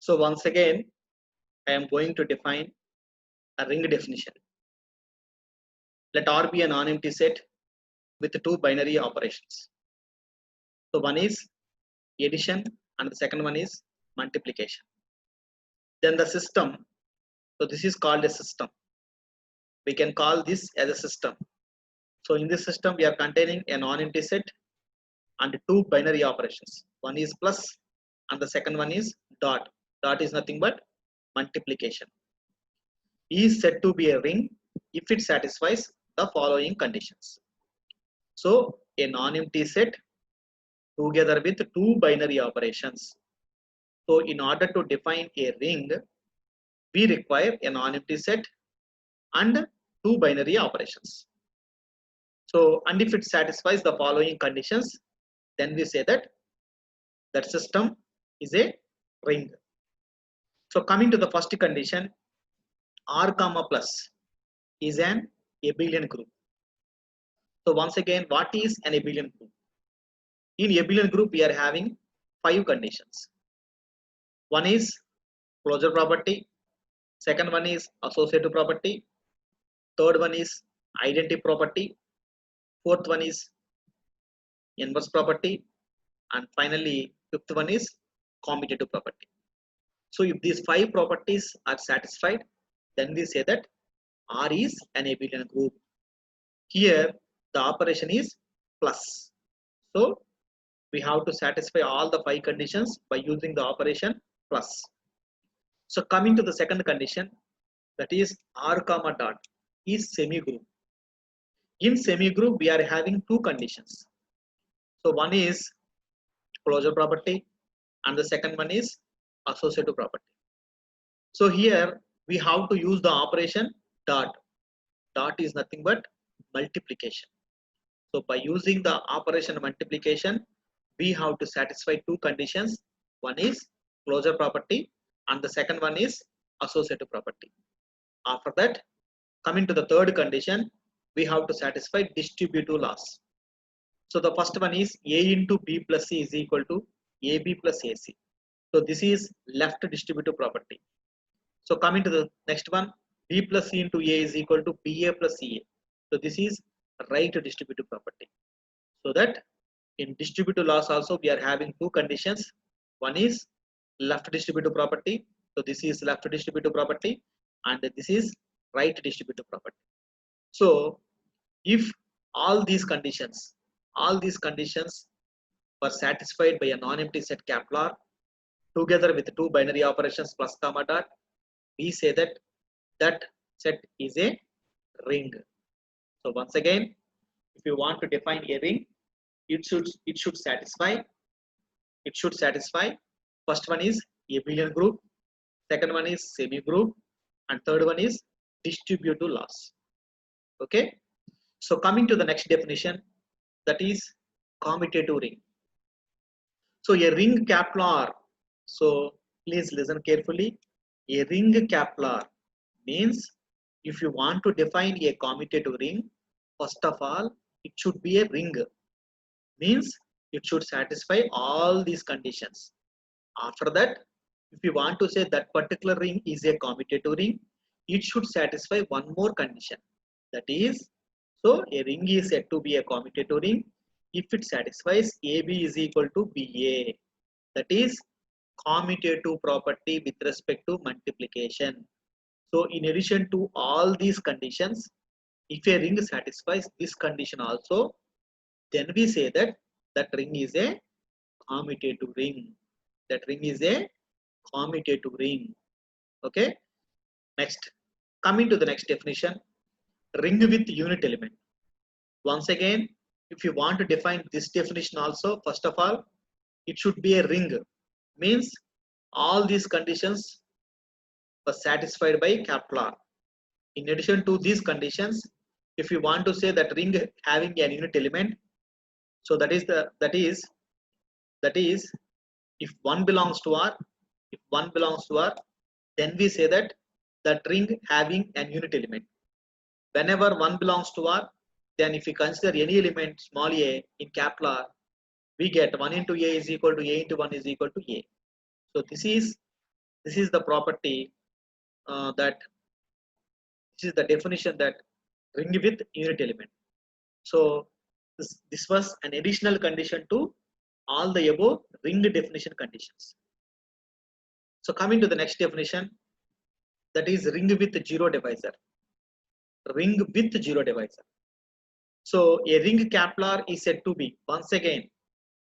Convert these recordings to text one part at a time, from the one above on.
So once again, I am going to define a ring definition. Let R be a non-empty set with two binary operations. So one is addition and the second one is multiplication. Then the system, so this is called a system. We can call this as a system. So in this system, we are containing a non-empty set and two binary operations. One is plus and the second one is dot. Dot is nothing but multiplication. Is said to be a ring if it satisfies the following conditions. So a non-empty set together with two binary operations. So in order to define a ring, we require a non-empty set and two binary operations. So, and if it satisfies the following conditions, then we say that that system is a ring. So coming to the first condition, R comma plus is an abelian group. So once again, what is an abelian group? In abelian group, we are having 5 conditions. One is closure property, second one is associative property, third one is identity property, fourth one is inverse property, and finally fifth one is commutative property. So if these 5 properties are satisfied, then we say that R is an abelian group. Here the operation is plus. So we have to satisfy all the 5 conditions by using the operation plus. So coming to the second condition, that is R comma dot is semi-group. In semi-group, we are having 2 conditions. So one is closure property and the second one is associative property. So here we have to use the operation dot. Dot is nothing but multiplication. So by using the operation multiplication, we have to satisfy 2 conditions. One is closure property and the second one is associative property. After that, coming to the third condition, we have to satisfy distributive laws. So the first one is A into B plus C is equal to AB plus AC. So this is left distributive property. So coming to the next one, B plus C into A is equal to BA plus CA. So this is right distributive property. So that in distributive laws also we are having 2 conditions. One is left distributive property. So this is left distributive property and this is right distributive property. So if all these conditions were satisfied by a non-empty set capital R together with 2 binary operations plus comma dot, we say that that set is a ring. So once again, if you want to define a ring, it should satisfy first one is abelian group, second one is semi group, and third one is distributive laws. Okay, so coming to the next definition, that is commutative ring. So a ring capital R, so please listen carefully. A ring capital R means if you want to define a commutative ring, first of all it should be a ring, means it should satisfy all these conditions. After that, if you want to say that particular ring is a commutative ring, it should satisfy one more condition, that is, so a ring is said to be a commutative ring if it satisfies AB is equal to BA, that is commutative property with respect to multiplication. So in addition to all these conditions, if a ring satisfies this condition also, then we say that that ring is a commutative ring. That ring is a commutative ring. Okay. Next, coming to the next definition, ring with unit element. Once again, if you want to define this definition also, first of all, it should be a ring. Means all these conditions were satisfied by capital R. In addition to these conditions, if you want to say that ring having an unit element, so that is if one belongs to R, then we say that that ring having an unit element. Whenever one belongs to R, then if we consider any element small a in capital R, we get 1 into A is equal to A into 1 is equal to A. So this is This is the property that this is the definition that ring with unit element. So this was an additional condition to all the above ring definition conditions. So coming to the next definition, that is ring with zero divisor. Ring with zero divisor. So a ring Kepler is said to be, once again,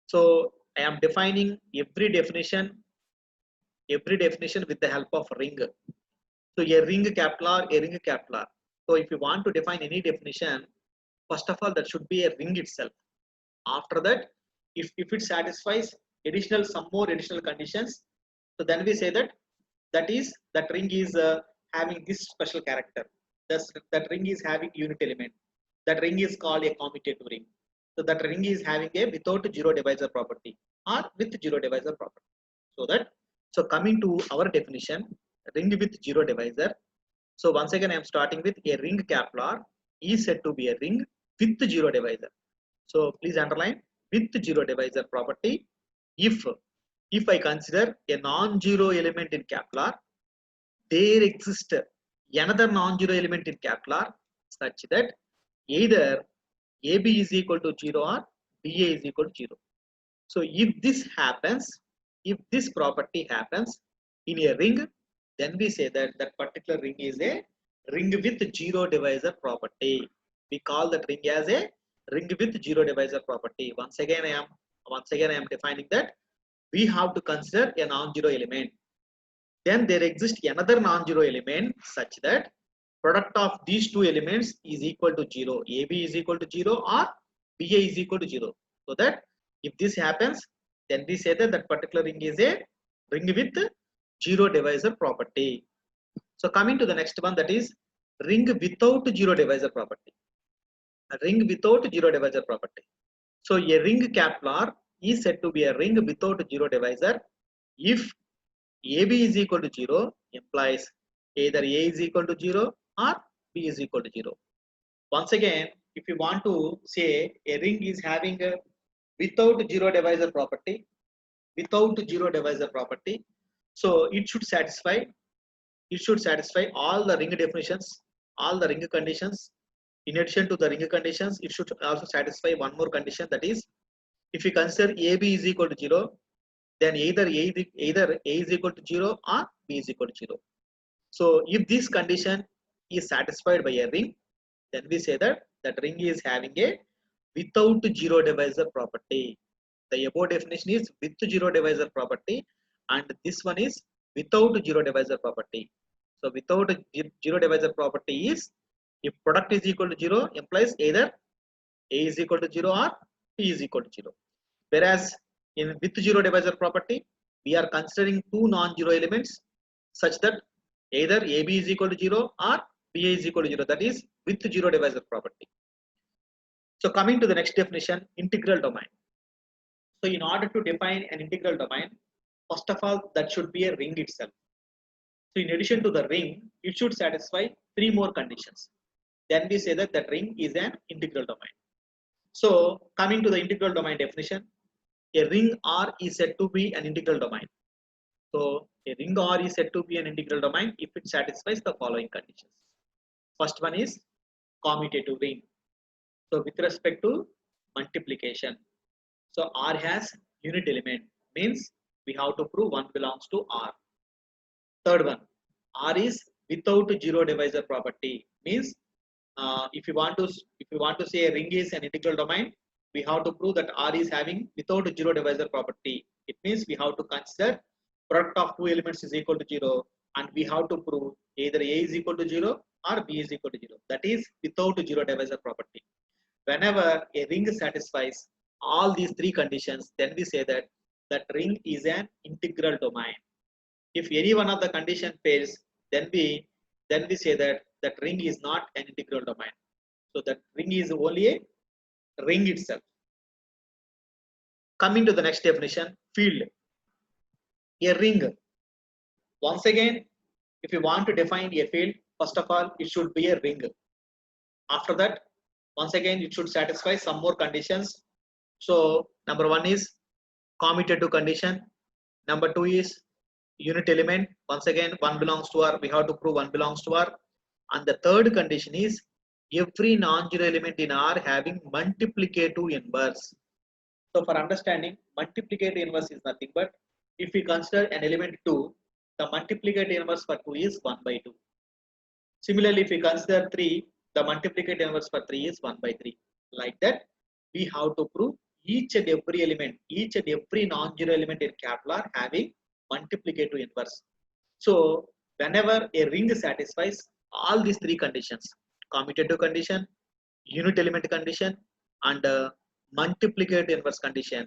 so I am defining every definition with the help of ring. So a ring Kepler, a ring Kepler. So if you want to define any definition, first of all, that should be a ring itself. After that, if it satisfies some more additional conditions, so then we say that ring is having this special character. That ring is having unit element. That ring is called a commutative ring. So that ring is having a without zero divisor property or with zero divisor property. So coming to our definition, ring with zero divisor. So once again, I am starting with a ring Kepler is said to be a ring with zero divisor. So please underline with zero divisor property. If I consider a non-zero element in Kepler, there exists another non-zero element in Kepler such that either AB is equal to 0 or BA is equal to 0. So if this happens, if this property happens in a ring, then we say that that particular ring is a ring with zero divisor property. We call that ring as a ring with zero divisor property. Once again I am defining that we have to consider a non-zero element. Then there exists another non-zero element such that product of these two elements is equal to 0. AB is equal to 0 or BA is equal to 0. So that if this happens, then we say that that particular ring is a ring with zero divisor property. So coming to the next one, that is ring without zero divisor property. A ring without zero divisor property. So a ring Kepler is said to be a ring without zero divisor if AB is equal to 0 implies either A is equal to 0 or B is equal to 0. Once again, if you want to say a ring is having a without zero divisor property, so it should satisfy all the ring definitions, all the ring conditions. In addition to the ring conditions, it should also satisfy one more condition, that is if you consider AB is equal to 0, then either A is equal to 0 or B is equal to 0. So if this condition is satisfied by a ring, then we say that that ring is having a without zero divisor property. The above definition is with zero divisor property, and this one is without zero divisor property. So without zero divisor property is if product is equal to 0 implies either A is equal to 0 or B is equal to 0. Whereas in with zero divisor property, we are considering two non-zero elements such that either AB is equal to 0 or BA is equal to 0. That is with zero divisor property. So coming to the next definition, integral domain. So in order to define an integral domain, first of all, that should be a ring itself. So in addition to the ring, it should satisfy three more conditions. Then we say that that ring is an integral domain. So coming to the integral domain definition, a ring R is said to be an integral domain. So a ring R is said to be an integral domain if it satisfies the following conditions. First one is commutative ring. So with respect to multiplication, so R has unit element, means we have to prove 1 belongs to R. Third one, R is without zero divisor property, means if you want to say a ring is an integral domain, we have to prove that R is having without zero divisor property. It means we have to consider product of two elements is equal to 0, and we have to prove either A is equal to 0 or B is equal to 0. That is without zero divisor property. Whenever a ring satisfies all these three conditions, then we say that that ring is an integral domain. If any one of the condition fails, then we say that that ring is not an integral domain. So that ring is only a ring itself. Coming to the next definition, field. A ring. Once again, if you want to define a field, first of all, it should be a ring. After that, once again, it should satisfy some more conditions. So number one is commutative condition. Number two is unit element. Once again, 1 belongs to R. We have to prove 1 belongs to R. And the third condition is every non-zero element in R having multiplicative inverse. So for understanding, multiplicative inverse is nothing but if we consider an element 2, the multiplicative inverse for 2 is 1 by 2. Similarly, if we consider 3, the multiplicative inverse for 3 is 1 by 3. Like that, we have to prove each and every element, each and every non-zero element in capital R having multiplicative inverse. So whenever a ring satisfies all these three conditions, commutative condition, unit element condition, and multiplicative inverse condition,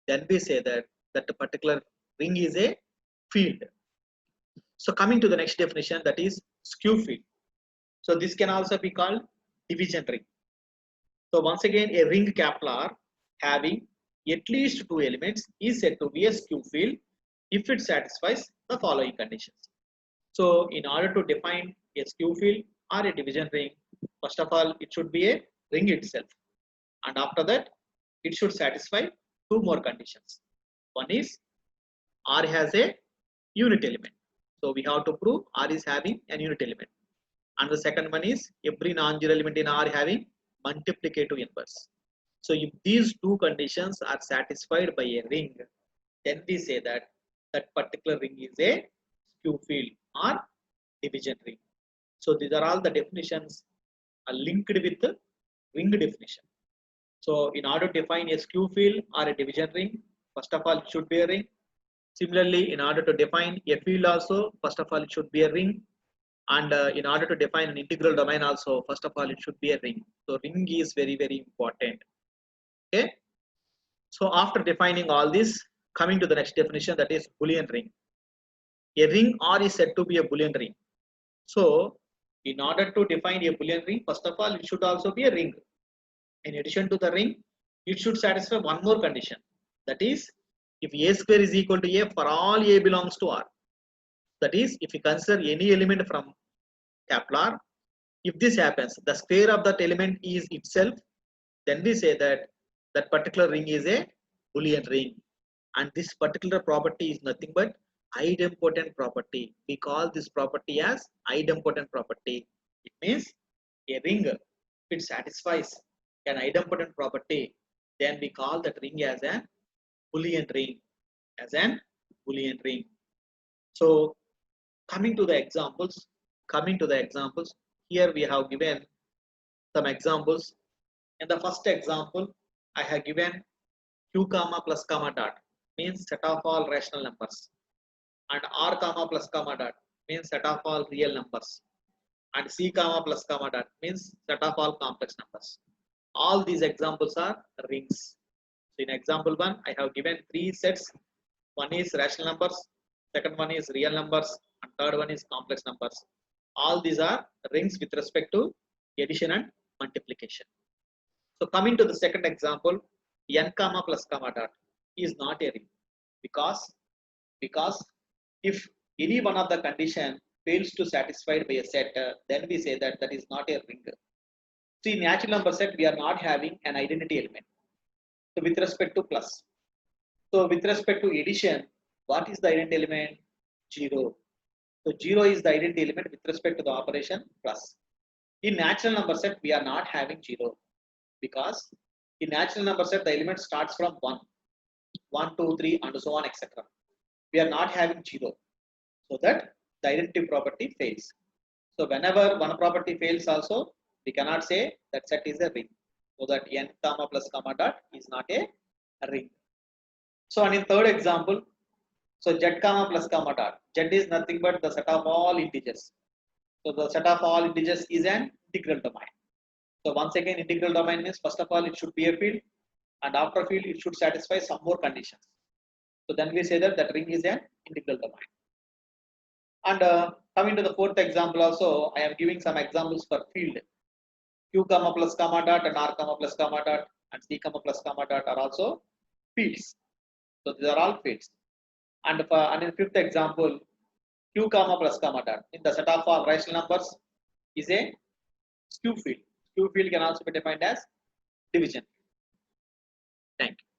then we say that that particular ring is a field. So coming to the next definition, that is skew field. So this can also be called division ring. So once again, a ring capital R having at least two elements is said to be a skew field if it satisfies the following conditions. So in order to define a skew field or a division ring, first of all, it should be a ring itself. And after that, it should satisfy two more conditions. One is R has a unit element. So we have to prove R is having an unit element. And the second one is every non-zero element in R having multiplicative inverse. So if these two conditions are satisfied by a ring, then we say that that particular ring is a skew field or division ring. So these are all the definitions are linked with the ring definition. So in order to define a skew field or a division ring, first of all it should be a ring. Similarly, in order to define a field also, first of all it should be a ring. And in order to define an integral domain also, first of all it should be a ring. So ring is very, very important. Okay. So after defining all this, coming to the next definition, that is Boolean ring. A ring R is said to be a Boolean ring. So in order to define a Boolean ring, first of all it should also be a ring. In addition to the ring, it should satisfy one more condition. That is, if A square is equal to A for all A belongs to R. That is, if we consider any element from capital R, if this happens, the square of that element is itself, then we say that that particular ring is a Boolean ring. And this particular property is nothing but idempotent property. We call this property as idempotent property. It means a ring, if it satisfies an idempotent property, then we call that ring as a Boolean ring. As an Boolean ring. So coming to the examples, here we have given some examples. In the first example, I have given q comma plus comma dot means set of all rational numbers, and r comma plus comma dot means set of all real numbers, and c comma plus comma dot means set of all complex numbers. All these examples are rings. So in example 1, I have given three sets. One is rational numbers, second one is real numbers, and third one is complex numbers. All these are rings with respect to addition and multiplication. So coming to the second example, n comma plus comma dot is not a ring because if any one of the condition fails to satisfied by a set, then we say that that is not a ring. See, in natural number set we are not having an identity element. So with respect to plus. So with respect to addition, what is the identity element? 0. So 0 is the identity element with respect to the operation plus. In natural number set, we are not having 0 because in natural number set, the element starts from 1, 1, 2, 3, and so on, etc. We are not having 0. So that the identity property fails. So whenever one property fails also, we cannot say that set is a ring. So that n comma plus comma dot is not a ring. So and in third example, so z comma plus comma dot. Z is nothing but the set of all integers. So the set of all integers is an integral domain. So once again, integral domain means first of all it should be a field, and after field it should satisfy some more conditions. So then we say that that ring is an integral domain. And coming to the fourth example also, I am giving some examples for field. Q comma plus comma dot and R comma plus comma dot and C comma plus comma dot are also fields. So these are all fields. And in fifth example, q comma plus comma dot in the set of all rational numbers is a skew field. Skew field can also be defined as division. Thank you.